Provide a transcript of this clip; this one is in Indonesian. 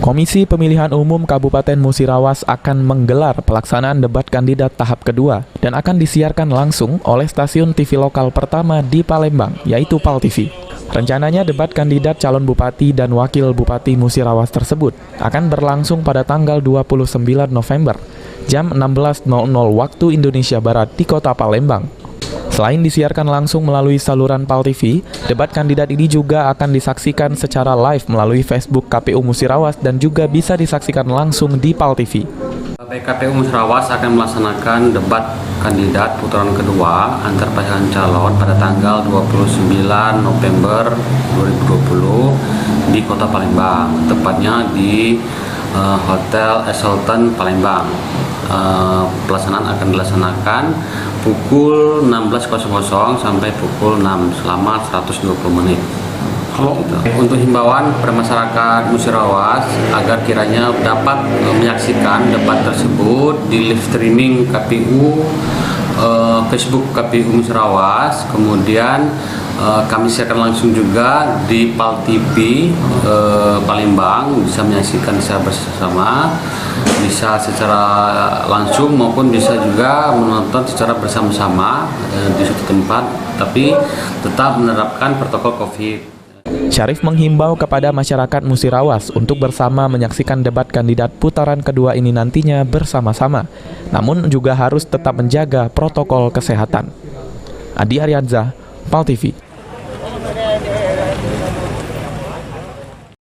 Komisi Pemilihan Umum Kabupaten Musirawas akan menggelar pelaksanaan debat kandidat tahap kedua dan akan disiarkan langsung oleh stasiun TV lokal pertama di Palembang, yaitu PAL TV. Rencananya debat kandidat calon bupati dan wakil bupati Musirawas tersebut akan berlangsung pada tanggal 29 November, jam 16.00 waktu Indonesia Barat di kota Palembang. Selain disiarkan langsung melalui saluran PAL TV, debat kandidat ini juga akan disaksikan secara live melalui Facebook KPU Musirawas dan juga bisa disaksikan langsung di PAL TV. KPU Musirawas akan melaksanakan debat kandidat putaran kedua antar pasangan calon pada tanggal 29 November 2020 di kota Palembang, tepatnya di Hotel Sultan Palembang. Pelaksanaan akan dilaksanakan pukul 16.00 sampai pukul 6 selama 120 menit. Untuk himbauan pada masyarakat Musirawas agar kiranya dapat menyaksikan debat tersebut di live streaming KPU, Facebook KPU Musirawas, kemudian kami siarkan langsung juga di PAL TV Palembang, bisa menyaksikan secara bersama, bisa secara langsung maupun bisa juga menonton secara bersama-sama di suatu tempat, tapi tetap menerapkan protokol COVID. Syarif menghimbau kepada masyarakat Musirawas untuk bersama menyaksikan debat kandidat putaran kedua ini nantinya bersama-sama, namun juga harus tetap menjaga protokol kesehatan. Adi Arianza, PAL TV.